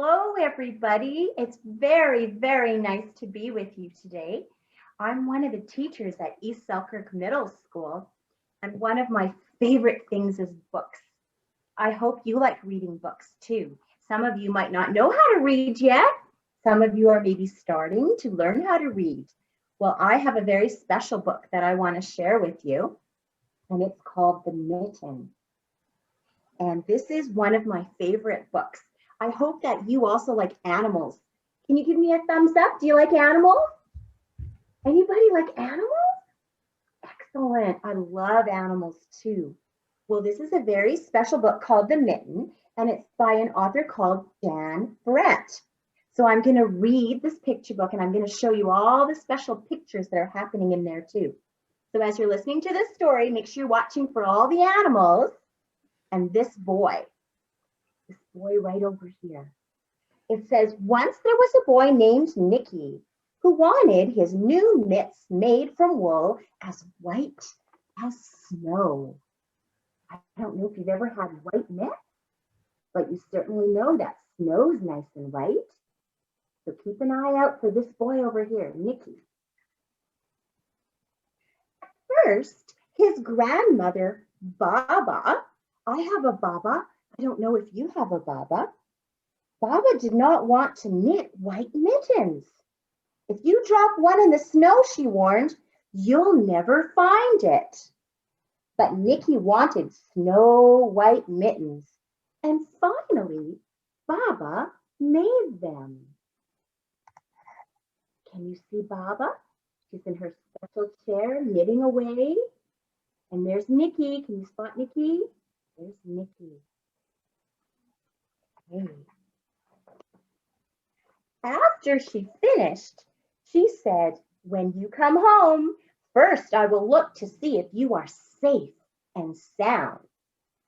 Hello, everybody. It's very, very nice to be with you today. I'm one of the teachers at East Selkirk Middle School, and one of my favorite things is books. I hope you like reading books too. Some of you might not know how to read yet. Some of you are maybe starting to learn how to read. Well, I have a very special book that I want to share with you, and it's called The Mitten. And this is one of my favorite books. I hope that you also like animals. Can you give me a thumbs up? Do you like animals? Anybody like animals? Excellent. I love animals too. Well, this is a very special book called The Mitten, and it's by an author called Dan Brett. So I'm going to read this picture book, and I'm going to show you all the special pictures that are happening in there too. So as you're listening to this story, make sure you're watching for all the animals and this boy right over here. It says, once there was a boy named Nicky who wanted his new mitts made from wool as white as snow. I don't know if you've ever had white mitts, but you certainly know that snow's nice and white. So keep an eye out for this boy over here, Nicky. First, his grandmother, Baba. I have a Baba. I don't know if you have a Baba. Baba did not want to knit white mittens. If you drop one in the snow, she warned, you'll never find it. But Nicky wanted snow white mittens. And finally, Baba made them. Can you see Baba? She's in her special chair, knitting away. And there's Nicky. Can you spot Nicky? There's Nicky. Hey. After she finished, she said, when you come home, first I will look to see if you are safe and sound.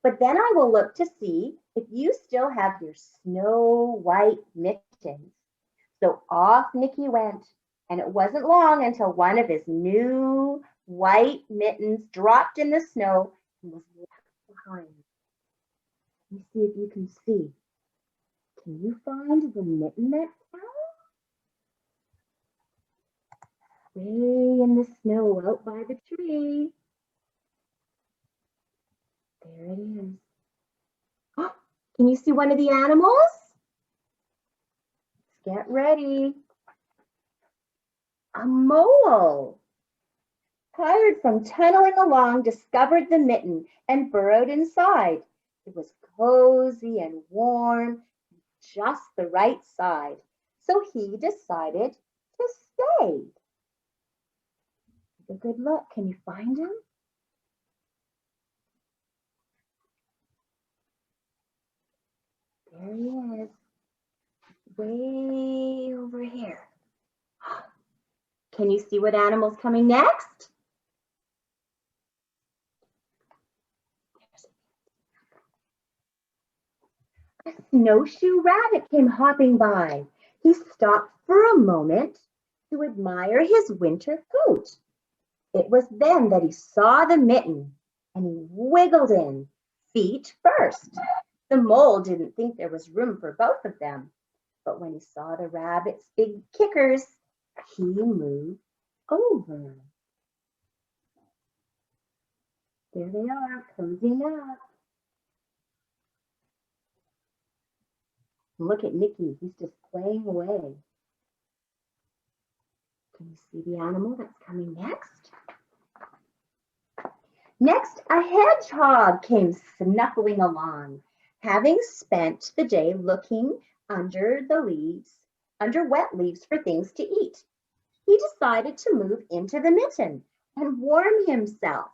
But then I will look to see if you still have your snow white mittens. So off Nicky went, and it wasn't long until one of his new white mittens dropped in the snow and was left behind. Let me see if you can see. Can you find the mitten that fell? Way in the snow out by the tree. There it is. Oh, can you see one of the animals? Let's get ready. A mole. Tired from tunneling along, discovered the mitten and burrowed inside. It was cozy and warm, just the right side. So he decided to stay. Take a good look. Can you find him? There he is, way over here. Can you see what animal's coming next? A snowshoe rabbit came hopping by. He stopped for a moment to admire his winter coat. It was then that he saw the mitten, and he wiggled in, feet first. The mole didn't think there was room for both of them, but when he saw the rabbit's big kickers, he moved over. There they are, cozying up. Look at Nicky, he's just playing away. Can you see the animal that's coming next? Next, a hedgehog came snuffling along, having spent the day looking under wet leaves for things to eat. He decided to move into the mitten and warm himself.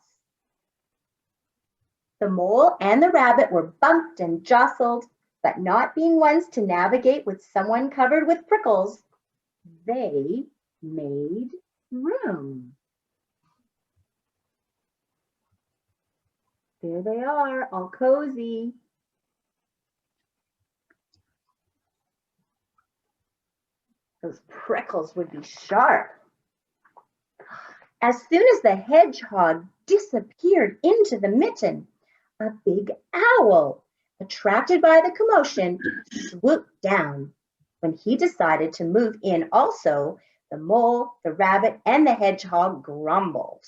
The mole and the rabbit were bumped and jostled, but not being ones to navigate with someone covered with prickles, they made room. There they are, all cozy. Those prickles would be sharp. As soon as the hedgehog disappeared into the mitten, a big owl attracted by the commotion, swooped down. When he decided to move in also, the mole, the rabbit, and the hedgehog grumbled.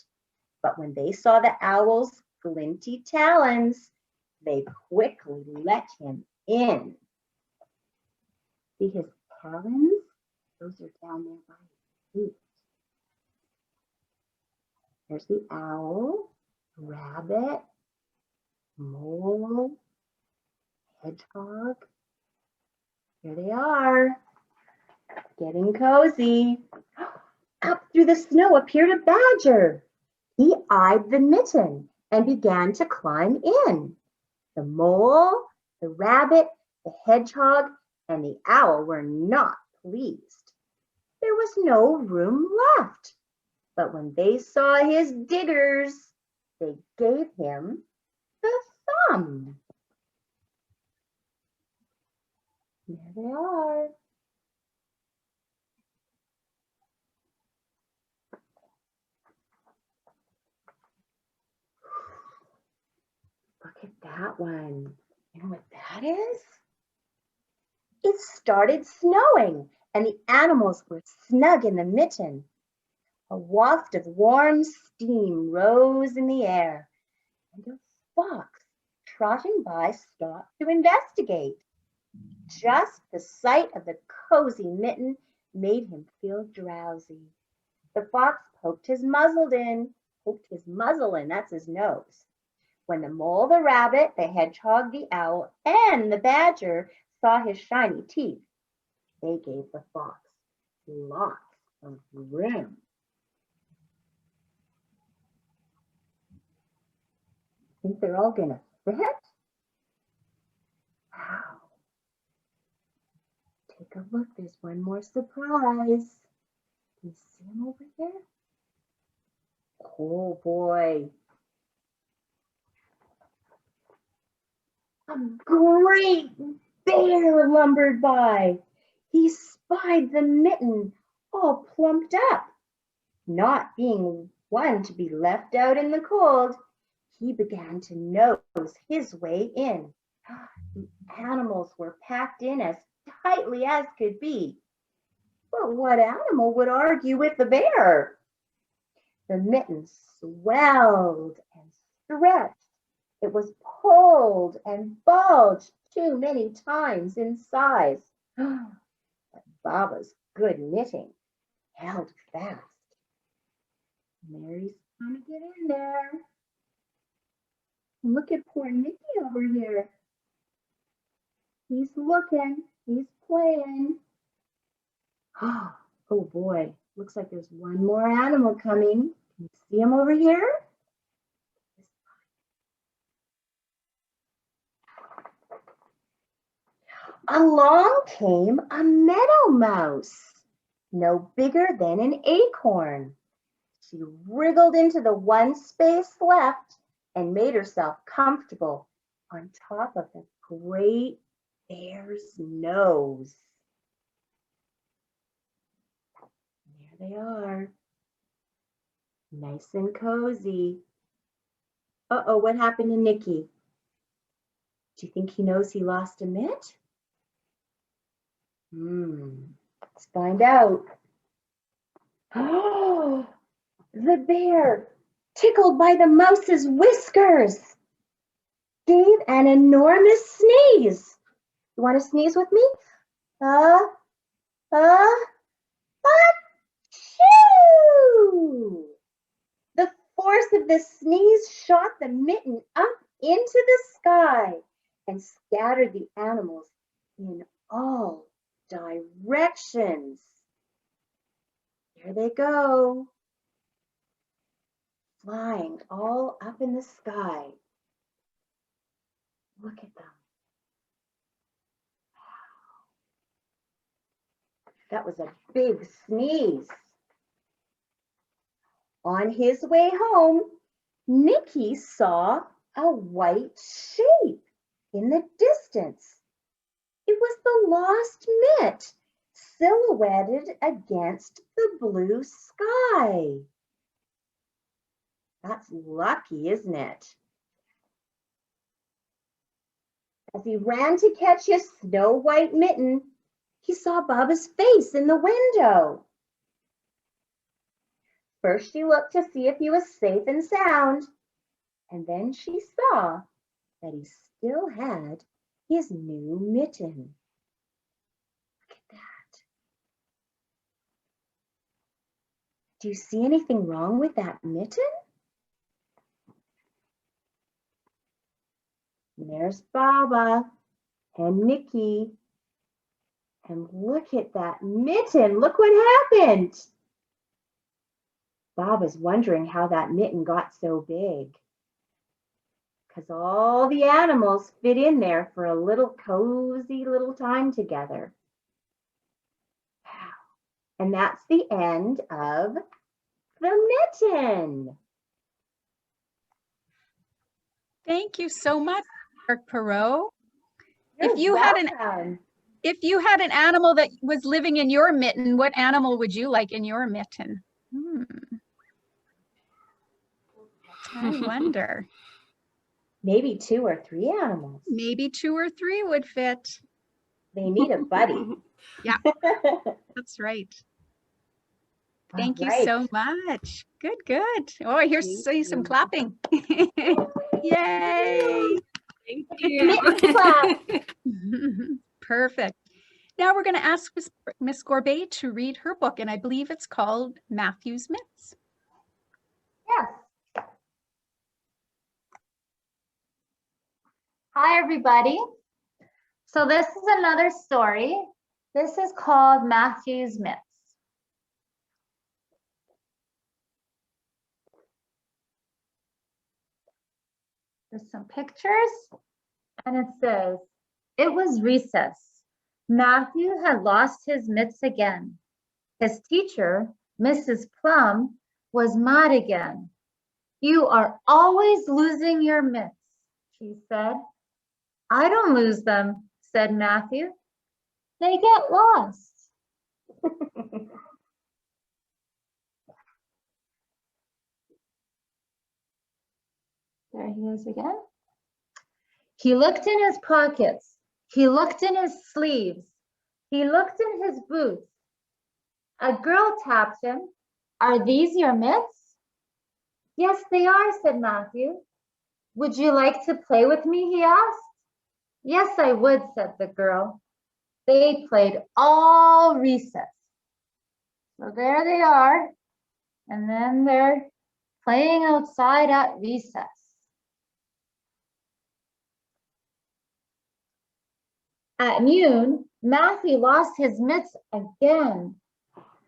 But when they saw the owl's glinty talons, they quickly let him in. See his talons? Those are down there by his feet. There's the owl, rabbit, mole, hedgehog. Here they are, getting cozy. Up through the snow appeared a badger. He eyed the mitten and began to climb in. The mole, the rabbit, the hedgehog, and the owl were not pleased. There was no room left. But when they saw his diggers, they gave him the thumb. There they are. Look at that one. You know what that is? It started snowing, and the animals were snug in the mitten. A waft of warm steam rose in the air, and a fox trotting by stopped to investigate. Just the sight of the cozy mitten made him feel drowsy. The fox poked his muzzle in, that's his nose. When the mole, the rabbit, the hedgehog, the owl, and the badger saw his shiny teeth, they gave the fox lots of room. Think they're all gonna fit? Wow. Take a look, there's one more surprise. Can you see him over here? Oh boy. A great bear lumbered by. He spied the mitten all plumped up. Not being one to be left out in the cold, he began to nose his way in. The animals were packed in as tightly as could be. But what animal would argue with the bear? The mitten swelled and stretched. It was pulled and bulged too many times in size. But Baba's good knitting held fast. Mary's trying to get in there. Look at poor Nicky over here. He's looking, he's playing. Oh boy, looks like there's one more animal coming. Can you see him over here? Along came a meadow mouse, no bigger than an acorn. She wriggled into the one space left and made herself comfortable on top of the great bear's nose. There they are, nice and cozy. Uh-oh, what happened to Nicky? Do you think he knows he lost a mitt? Let's find out. Oh, the bear, tickled by the mouse's whiskers, gave an enormous sneeze. You want to sneeze with me? Achoo! The force of the sneeze shot the mitten up into the sky and scattered the animals in all directions. There they go, flying all up in the sky. Look at them. Wow. That was a big sneeze. On his way home, Nicky saw a white shape in the distance. It was the lost mitt, silhouetted against the blue sky. That's lucky, isn't it? As he ran to catch his snow-white mitten, he saw Baba's face in the window. First, she looked to see if he was safe and sound, and then she saw that he still had his new mitten. Look at that. Do you see anything wrong with that mitten? And there's Baba and Nikki. And look at that mitten. Look what happened. Baba's wondering how that mitten got so big. Because all the animals fit in there for a little cozy little time together. Wow. And that's the end of the mitten. Thank you so much, Mark Perot. You're If you had an animal that was living in your mitten, what animal would you like in your mitten? I wonder. Maybe 2 or 3 animals. Maybe 2 or 3 would fit. They need a buddy. Yeah, that's right. Thank you so much. Good, good. Oh, I hear some clapping. Yay. Thank you. Perfect. Now we're going to ask Miss Gorbet to read her book, and I believe it's called Mathew's Myths. Yes. Hi, everybody. So this is another story. This is called Mathew's Myths. There's some pictures, and it says, it was recess. Mathew had lost his mitts again. His teacher, Mrs. Plum, was mad again. You are always losing your mitts, she said. I don't lose them, said Mathew. They get lost. There he is again. He looked in his pockets. He looked in his sleeves. He looked in his boots. A girl tapped him. Are these your mitts? Yes, they are, said Mathew. Would you like to play with me, he asked. Yes, I would, said the girl. They played all recess. So there they are. And then they're playing outside at recess. At noon, Mathew lost his mitts again.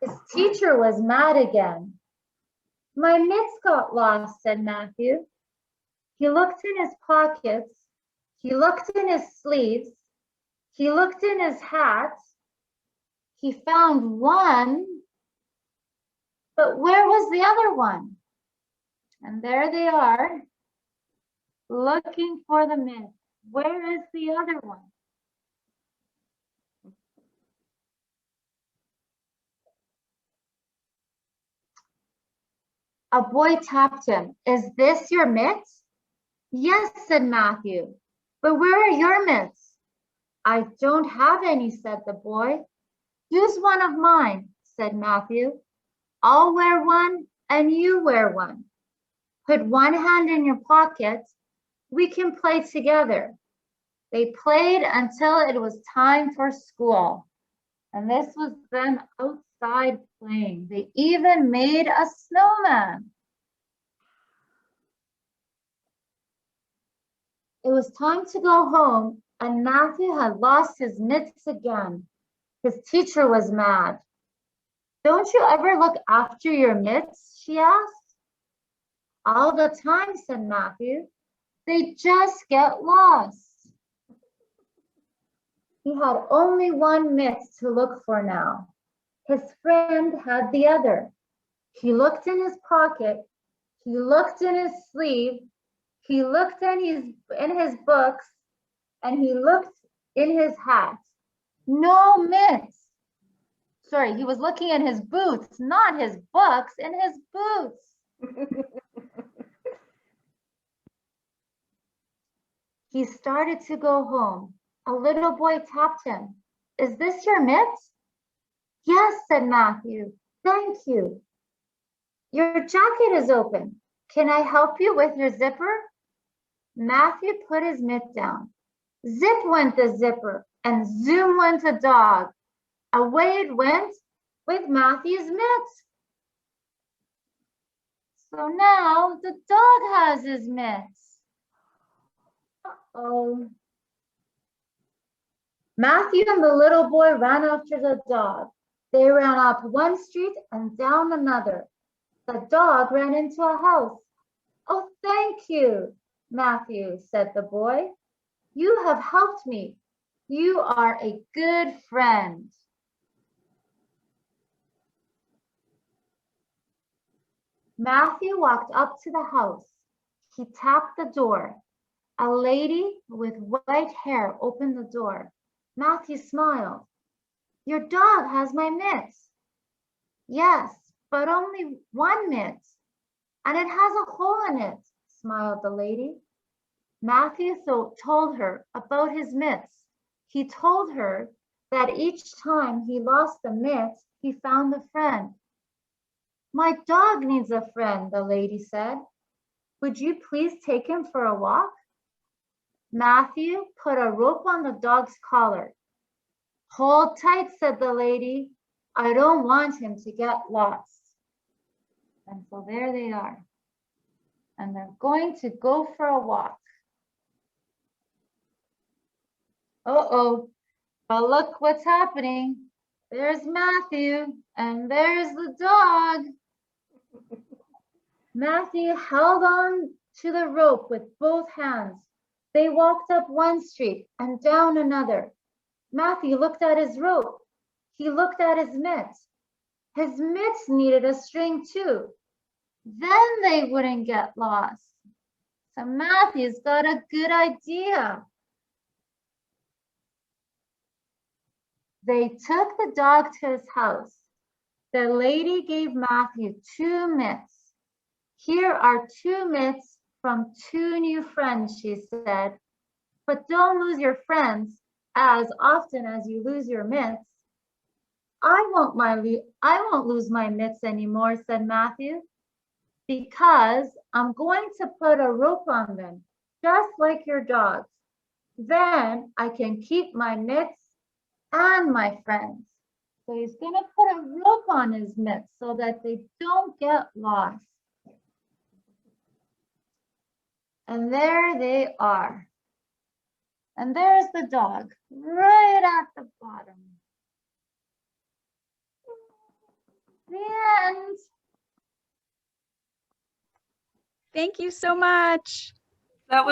His teacher was mad again. My mitts got lost, said Mathew. He looked in his pockets. He looked in his sleeves. He looked in his hat. He found one, but where was the other one? And there they are, looking for the mitt. Where is the other one? A boy tapped him. Is this your mitt? Yes, said Mathew. But where are your mitts? I don't have any, said the boy. Use one of mine, said Mathew. I'll wear one and you wear one. Put one hand in your pocket. We can play together. They played until it was time for school. And this was them outside playing. They even made a snowman. It was time to go home, and Mathew had lost his mitts again. His teacher was mad. Don't you ever look after your mitts, she asked. All the time, said Mathew. They just get lost. He had only one mitt to look for now. His friend had the other. He looked in his pocket. He looked in his sleeve. He looked in his books, and he looked in his hat. No mitts. Sorry, he was looking in his boots, not his books, in his boots. He started to go home. A little boy tapped him. Is this your mitt? Yes, said Mathew. Thank you. Your jacket is open. Can I help you with your zipper? Mathew put his mitt down. Zip went the zipper, and zoom went the dog. Away it went with Mathew's mitt. So now the dog has his mitts. Uh-oh. Mathew and the little boy ran after the dog. They ran up one street and down another. The dog ran into a house. Oh, thank you, Mathew, said the boy. You have helped me. You are a good friend. Mathew walked up to the house. He tapped the door. A lady with white hair opened the door. Mathew smiled. Your dog has my mitts. Yes, but only one mitt, and it has a hole in it, smiled the lady. Mathew told her about his mitts. He told her that each time he lost a mitt, he found a friend. My dog needs a friend, the lady said. Would you please take him for a walk? Mathew put a rope on the dog's collar. Hold tight, said the lady. I don't want him to get lost. And so there they are. And they're going to go for a walk. Uh-oh, but look what's happening. There's Mathew, and there's the dog. Mathew held on to the rope with both hands. They walked up one street and down another. Mathew looked at his rope. He looked at his mitts. His mitts needed a string too. Then they wouldn't get lost. So Mathew's got a good idea. They took the dog to his house. The lady gave Mathew 2 mitts. Here are 2 mitts from 2 new friends, she said. But don't lose your friends as often as you lose your mitts. I won't lose my mitts anymore, said Mathew, because I'm going to put a rope on them, just like your dogs. Then I can keep my mitts and my friends. So he's going to put a rope on his mitts so that they don't get lost. And there they are. And there's the dog right at the bottom. The end. Thank you so much. That was